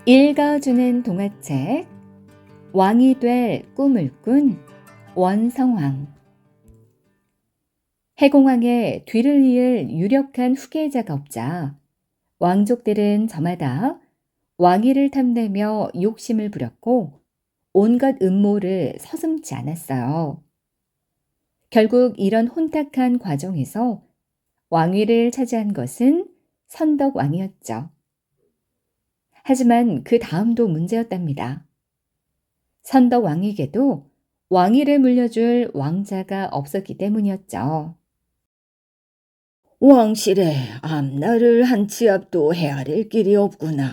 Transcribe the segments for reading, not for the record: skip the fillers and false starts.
읽어주는 동화책 왕이 될 꿈을 꾼 원성왕. 해공왕의 뒤를 이을 유력한 후계자가 없자 왕족들은 저마다 왕위를 탐내며 욕심을 부렸고 온갖 음모를 서슴지 않았어요. 결국 이런 혼탁한 과정에서 왕위를 차지한 것은 선덕왕이었죠. 하지만 그 다음도 문제였답니다. 선덕왕에게도 왕위를 물려줄 왕자가 없었기 때문이었죠. 왕실의 앞날을 한 치 앞도 헤아릴 길이 없구나.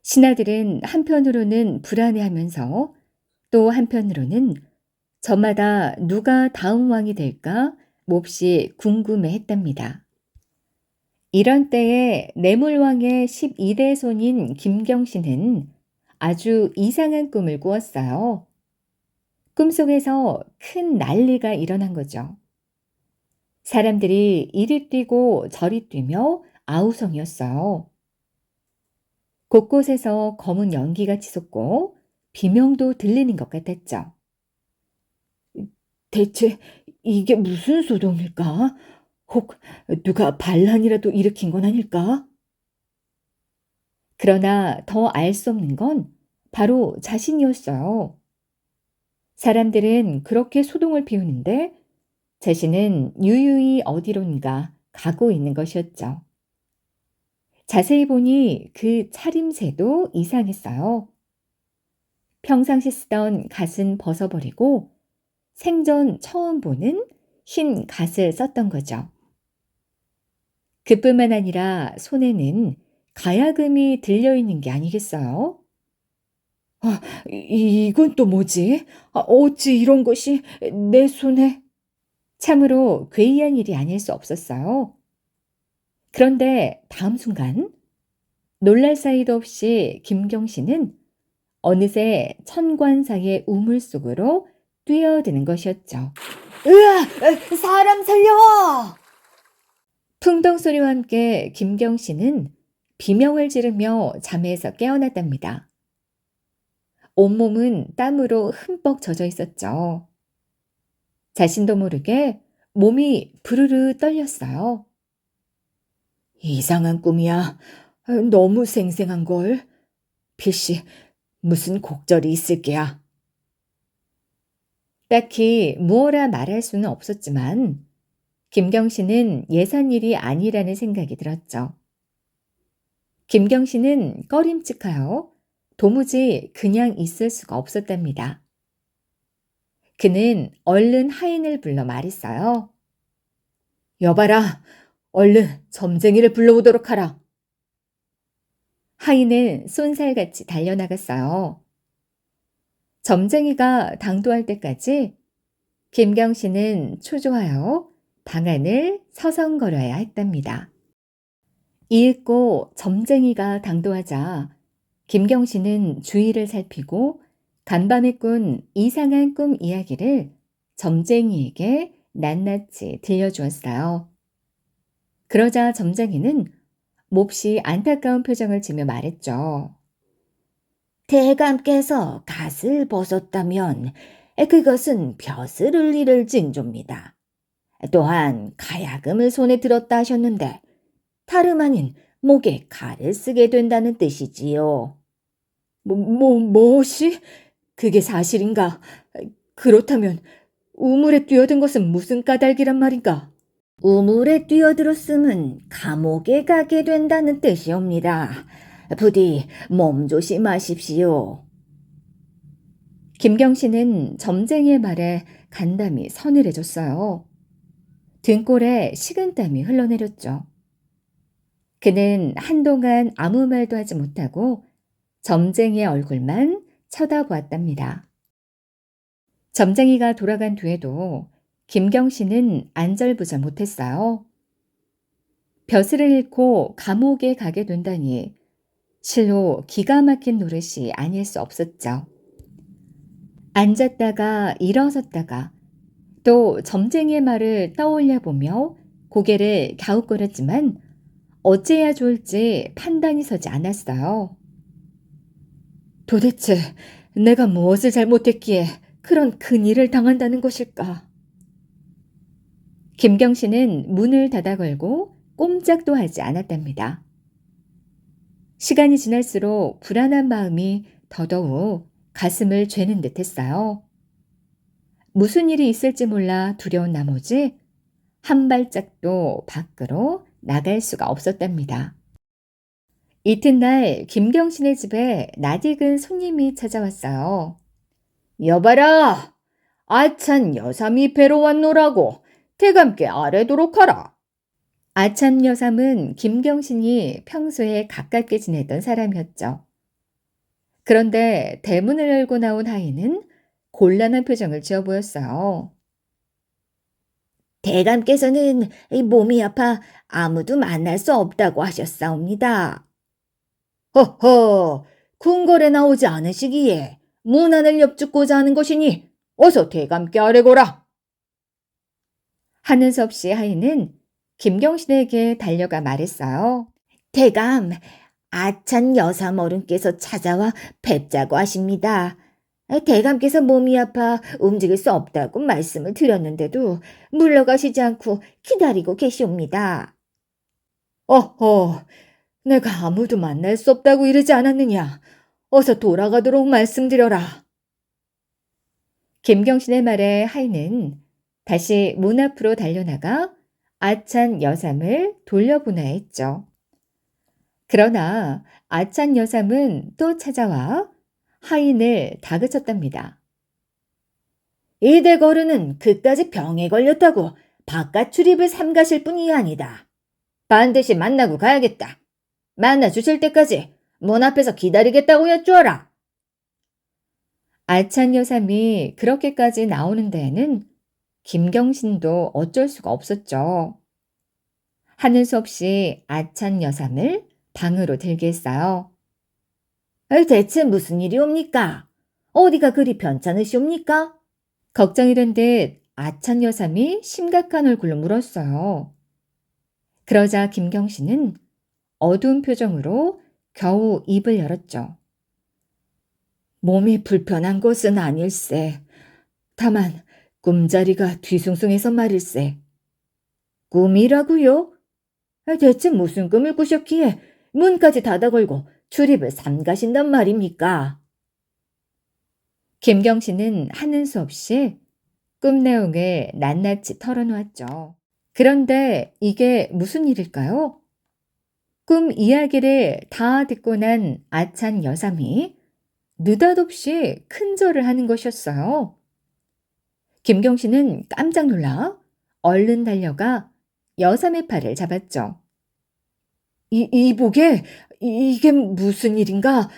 신하들은 한편으로는 불안해하면서 또 한편으로는 저마다 누가 다음 왕이 될까 몹시 궁금해했답니다. 이런 때에 내물왕의 12대 손인 김경신은 아주 이상한 꿈을 꾸었어요. 꿈속에서 큰 난리가 일어난 거죠. 사람들이 이리 뛰고 저리 뛰며 아우성이었어요. 곳곳에서 검은 연기가 치솟고 비명도 들리는 것 같았죠. 대체 이게 무슨 소동일까? 혹 누가 반란이라도 일으킨 건 아닐까? 그러나 더 알 수 없는 건 바로 자신이었어요. 사람들은 그렇게 소동을 피우는데 자신은 유유히 어디론가 가고 있는 것이었죠. 자세히 보니 그 차림새도 이상했어요. 평상시 쓰던 갓은 벗어버리고 생전 처음 보는 흰 갓을 썼던 거죠. 그뿐만 아니라 손에는 가야금이 들려있는 게 아니겠어요? 이건 또 뭐지? 어찌 이런 것이 내 손에... 참으로 괴이한 일이 아닐 수 없었어요. 그런데 다음 순간 놀랄 사이도 없이 김경신은 어느새 천관사의 우물 속으로 뛰어드는 것이었죠. 으아! 사람 살려! 풍덩 소리와 함께 김경신은 비명을 지르며 잠에서 깨어났답니다. 온몸은 땀으로 흠뻑 젖어 있었죠. 자신도 모르게 몸이 부르르 떨렸어요. 이상한 꿈이야. 너무 생생한걸. 필시 무슨 곡절이 있을 게야. 딱히 무엇라 말할 수는 없었지만 김경신은 예산일이 아니라는 생각이 들었죠. 김경신은 꺼림칙하여 도무지 그냥 있을 수가 없었답니다. 그는 얼른 하인을 불러 말했어요. 여봐라, 얼른 점쟁이를 불러오도록 하라. 하인은 쏜살같이 달려나갔어요. 점쟁이가 당도할 때까지 김경신은 초조하여 방안을 서성거려야 했답니다. 이윽고 점쟁이가 당도하자 김경신은 주위를 살피고 간밤에 꾼 이상한 꿈 이야기를 점쟁이에게 낱낱이 들려주었어요. 그러자 점쟁이는 몹시 안타까운 표정을 지며 말했죠. 대감께서 갓을 벗었다면 그것은 벼슬을 잃을 징조입니다. 또한 가야금을 손에 들었다 하셨는데 다름 아닌 목에 칼을 쓰게 된다는 뜻이지요. 무엇이? 그게 사실인가? 그렇다면 우물에 뛰어든 것은 무슨 까닭이란 말인가? 우물에 뛰어들었음은 감옥에 가게 된다는 뜻이옵니다. 부디 몸조심하십시오. 김경신은 점쟁이의 말에 간담이 서늘해졌어요. 등골에 식은땀이 흘러내렸죠. 그는 한동안 아무 말도 하지 못하고 점쟁이의 얼굴만 쳐다보았답니다. 점쟁이가 돌아간 뒤에도 김경신은 안절부절 못했어요. 벼슬을 잃고 감옥에 가게 된다니 실로 기가 막힌 노릇이 아닐 수 없었죠. 앉았다가 일어섰다가 또 점쟁이의 말을 떠올려 보며 고개를 갸웃거렸지만 어찌해야 좋을지 판단이 서지 않았어요. 도대체 내가 무엇을 잘못했기에 그런 큰일을 당한다는 것일까? 김경 씨는 문을 닫아 걸고 꼼짝도 하지 않았답니다. 시간이 지날수록 불안한 마음이 더더욱 가슴을 죄는 듯 했어요. 무슨 일이 있을지 몰라 두려운 나머지 한 발짝도 밖으로 나갈 수가 없었답니다. 이튿날 김경신의 집에 낯익은 손님이 찾아왔어요. 여봐라! 아찬 여삼이 뵈러 왔노라고 대감께 아뢰도록 하라. 아참 여삼은 김경신이 평소에 가깝게 지내던 사람이었죠. 그런데 대문을 열고 나온 하인은 곤란한 표정을 지어 보였어요. 대감께서는 몸이 아파 아무도 만날 수 없다고 하셨사옵니다. 허허, 궁궐에 나오지 않으시기에 문안을 엽죽고자 하는 것이니 어서 대감께 아뢰거라. 하는 수 없이 하인은 김경신에게 달려가 말했어요. 대감, 아찬 여삼 어른께서 찾아와 뵙자고 하십니다. 대감께서 몸이 아파 움직일 수 없다고 말씀을 드렸는데도 물러가시지 않고 기다리고 계시옵니다. 어허, 내가 아무도 만날 수 없다고 이러지 않았느냐. 어서 돌아가도록 말씀드려라. 김경신의 말에 하인은 다시 문 앞으로 달려나가 아찬 여삼을 돌려보내야 했죠. 그러나 아찬 여삼은 또 찾아와 하인을 다그쳤답니다. 이 대거르는 그까지 병에 걸렸다고 바깥 출입을 삼가실 뿐이 아니다. 반드시 만나고 가야겠다. 만나 주실 때까지 문 앞에서 기다리겠다고 여쭈어라. 아찬 여삼이 그렇게까지 나오는 데에는 김경신도 어쩔 수가 없었죠. 하는 수 없이 아찬 여삼을 방으로 들게 했어요. 대체 무슨 일이옵니까? 어디가 그리 편찮으시옵니까? 걱정이 된 듯 아찬 여삼이 심각한 얼굴로 물었어요. 그러자 김경신은 어두운 표정으로 겨우 입을 열었죠. 몸이 불편한 것은 아닐세. 다만 꿈자리가 뒤숭숭해서 말일세. 꿈이라고요? 대체 무슨 꿈을 꾸셨기에 문까지 닫아 걸고 출입을 삼가신단 말입니까? 김경신은 하는 수 없이 꿈 내용을 낱낱이 털어놓았죠. 그런데 이게 무슨 일일까요? 꿈 이야기를 다 듣고 난 아찬 여삼이 느닷없이 큰절을 하는 것이었어요. 김경신은 깜짝 놀라 얼른 달려가 여삼의 팔을 잡았죠. 이보게, 이게 무슨 일인가?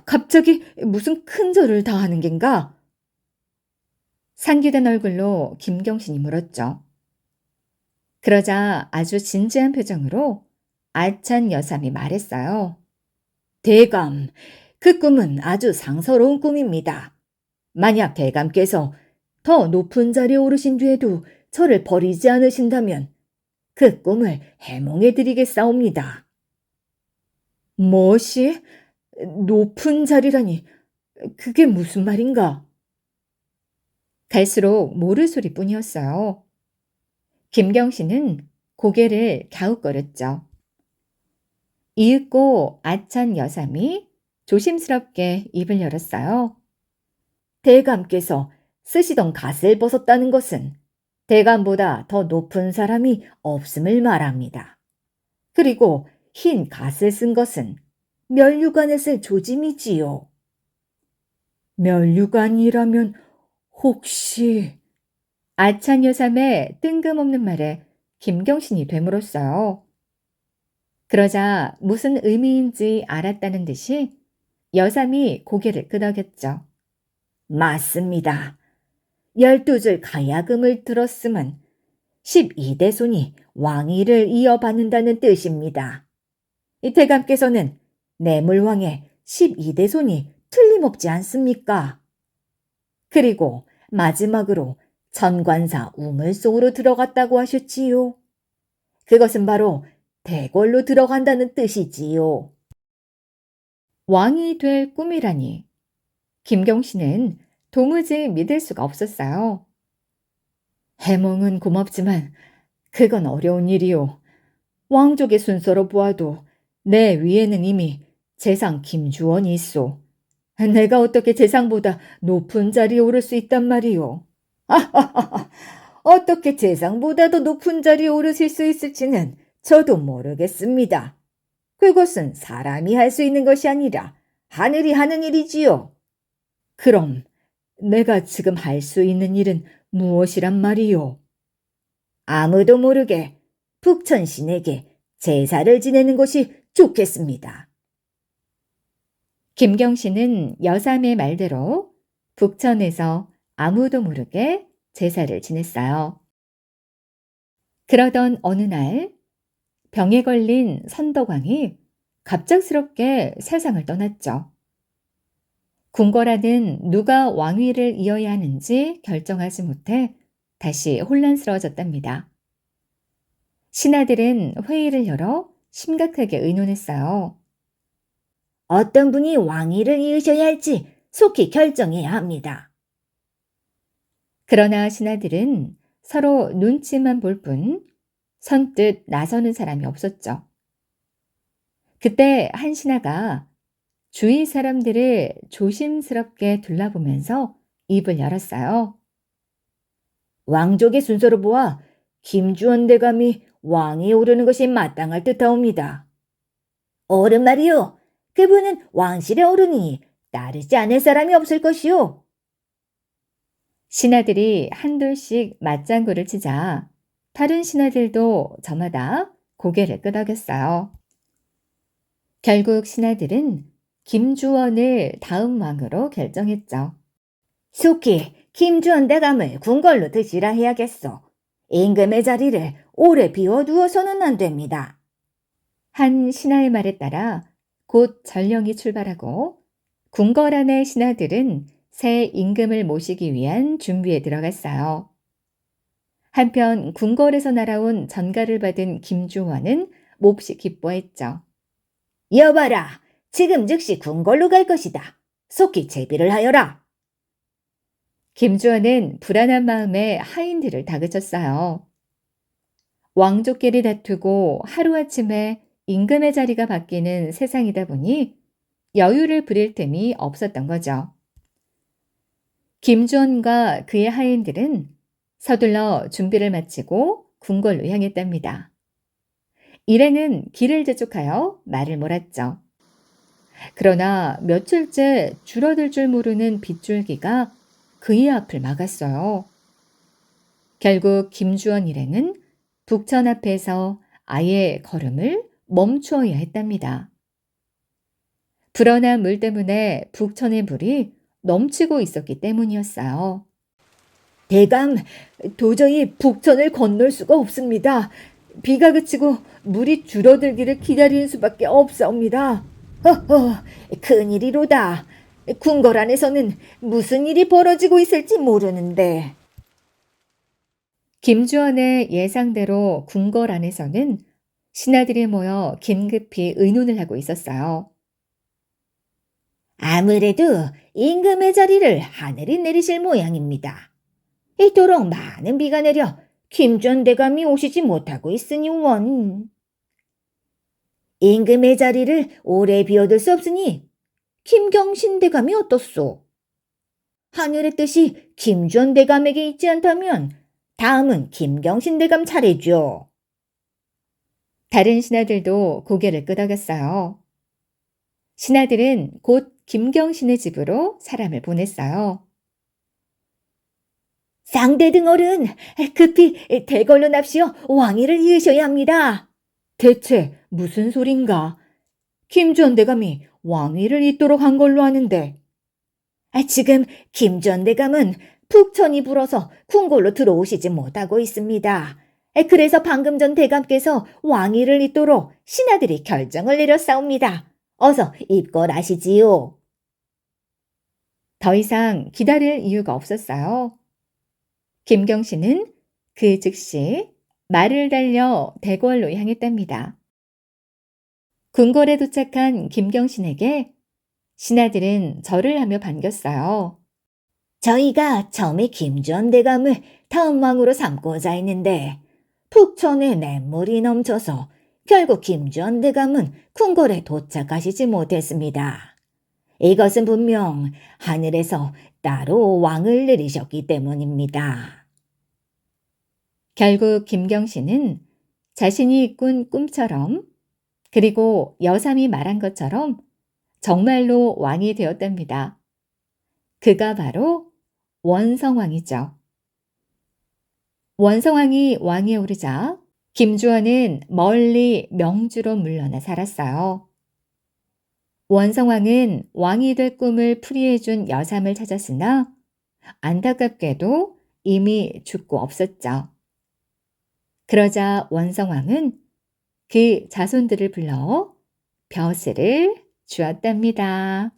갑자기 무슨 큰절을 다 하는 겐가? 상기된 얼굴로 김경신이 물었죠. 그러자 아주 진지한 표정으로 아찬 여삼이 말했어요. 대감, 그 꿈은 아주 상서로운 꿈입니다. 만약 대감께서 더 높은 자리에 오르신 뒤에도 저를 버리지 않으신다면 그 꿈을 해몽해 드리겠사옵니다. 무엇이? 높은 자리라니, 그게 무슨 말인가? 갈수록 모를 소리뿐이었어요. 김경신은 고개를 갸웃거렸죠. 이윽고 아찬 여삼이 조심스럽게 입을 열었어요. 대감께서 쓰시던 갓을 벗었다는 것은 대감보다 더 높은 사람이 없음을 말합니다. 그리고 흰 갓을 쓴 것은 면류관을 쓸 조짐이지요. 면류관이라면 혹시... 아찬 여삼의 뜬금없는 말에 김경신이 되물었어요. 그러자 무슨 의미인지 알았다는 듯이 여삼이 고개를 끄덕였죠. 맞습니다. 12줄 가야금을 들었음은 12대손이 왕위를 이어받는다는 뜻입니다. 이 대감께서는 내물왕의 12대손이 틀림없지 않습니까? 그리고 마지막으로 천관사 우물 속으로 들어갔다고 하셨지요. 그것은 바로 대궐로 들어간다는 뜻이지요. 왕이 될 꿈이라니. 김경신은 도무지 믿을 수가 없었어요. 해몽은 고맙지만 그건 어려운 일이요. 왕족의 순서로 보아도 내 위에는 이미 재상 김주원이 있소. 내가 어떻게 재상보다 높은 자리에 오를 수 있단 말이오. 어떻게 재상보다도 높은 자리에 오르실 수 있을지는 저도 모르겠습니다. 그것은 사람이 할 수 있는 것이 아니라 하늘이 하는 일이지요. 그럼 내가 지금 할 수 있는 일은 무엇이란 말이오? 아무도 모르게 북천 신에게 제사를 지내는 것이 좋겠습니다. 김경신은 여삼의 말대로 북천에서 아무도 모르게 제사를 지냈어요. 그러던 어느 날 병에 걸린 선덕왕이 갑작스럽게 세상을 떠났죠. 궁궐안은 누가 왕위를 이어야 하는지 결정하지 못해 다시 혼란스러워졌답니다. 신하들은 회의를 열어 심각하게 의논했어요. 어떤 분이 왕위를 이으셔야 할지 속히 결정해야 합니다. 그러나 신하들은 서로 눈치만 볼 뿐 선뜻 나서는 사람이 없었죠. 그때 한 신하가 주위 사람들을 조심스럽게 둘러보면서 입을 열었어요. 왕족의 순서로 보아 김주원 대감이 왕위에 오르는 것이 마땅할 듯하옵니다. 어른 말이요. 그분은 왕실에 오르니 따르지 않을 사람이 없을 것이요. 신하들이 한둘씩 맞장구를 치자 다른 신하들도 저마다 고개를 끄덕였어요. 결국 신하들은 김주원을 다음 왕으로 결정했죠. 속히 김주원 대감을 궁궐로 드시라 해야겠소. 임금의 자리를 오래 비워두어서는 안 됩니다. 한 신하의 말에 따라 곧 전령이 출발하고 궁궐 안의 신하들은 새 임금을 모시기 위한 준비에 들어갔어요. 한편 궁궐에서 날아온 전가를 받은 김주원은 몹시 기뻐했죠. 여봐라, 지금 즉시 궁궐로 갈 것이다. 속히 제비를 하여라. 김주원은 불안한 마음에 하인들을 다그쳤어요. 왕족끼리 다투고 하루아침에 임금의 자리가 바뀌는 세상이다 보니 여유를 부릴 틈이 없었던 거죠. 김주원과 그의 하인들은 서둘러 준비를 마치고 궁궐로 향했답니다. 일행은 길을 재촉하여 말을 몰았죠. 그러나 며칠째 줄어들 줄 모르는 빗줄기가 그의 앞을 막았어요. 결국 김주원 일행은 북천 앞에서 아예 걸음을 멈추어야 했답니다. 불어난 물 때문에 북천의 물이 넘치고 있었기 때문이었어요. 대감, 도저히 북천을 건널 수가 없습니다. 비가 그치고 물이 줄어들기를 기다리는 수밖에 없사옵니다. 큰일이로다. 궁궐 안에서는 무슨 일이 벌어지고 있을지 모르는데. 김주원의 예상대로 궁궐 안에서는 신하들이 모여 긴급히 의논을 하고 있었어요. 아무래도 임금의 자리를 하늘이 내리실 모양입니다. 이토록 많은 비가 내려 김주원 대감이 오시지 못하고 있으니 원. 임금의 자리를 오래 비워둘 수 없으니 김경신 대감이 어떻소? 하늘의 뜻이 김주원 대감에게 있지 않다면 다음은 김경신 대감 차례죠. 다른 신하들도 고개를 끄덕였어요. 신하들은 곧 김경신의 집으로 사람을 보냈어요. 쌍대등 어른, 급히 대궐로 납시어 왕위를 이으셔야 합니다. 대체 무슨 소린가? 김주원 대감이 왕위를 잇도록 한 걸로 아는데. 지금 김주원 대감은 북천이 불어서 궁궐로 들어오시지 못하고 있습니다. 그래서 방금 전 대감께서 왕위를 잇도록 신하들이 결정을 내렸사옵니다. 어서 입궐하시지요. 더 이상 기다릴 이유가 없었어요. 김경신은 그 즉시 말을 달려 대궐로 향했답니다. 궁궐에 도착한 김경신에게 신하들은 절을 하며 반겼어요. 저희가 처음에 김주원 대감을 다음 왕으로 삼고자 했는데 북촌에 냇물이 넘쳐서 결국 김주원 대감은 궁궐에 도착하시지 못했습니다. 이것은 분명 하늘에서 따로 왕을 내리셨기 때문입니다. 결국 김경신은 자신이 꾼 꿈처럼 그리고 여삼이 말한 것처럼 정말로 왕이 되었답니다. 그가 바로 원성왕이죠. 원성왕이 왕에 오르자 김주원은 멀리 명주로 물러나 살았어요. 원성왕은 왕이 될 꿈을 풀이해준 여삼을 찾았으나 안타깝게도 이미 죽고 없었죠. 그러자 원성왕은 그 자손들을 불러 벼슬을 주었답니다.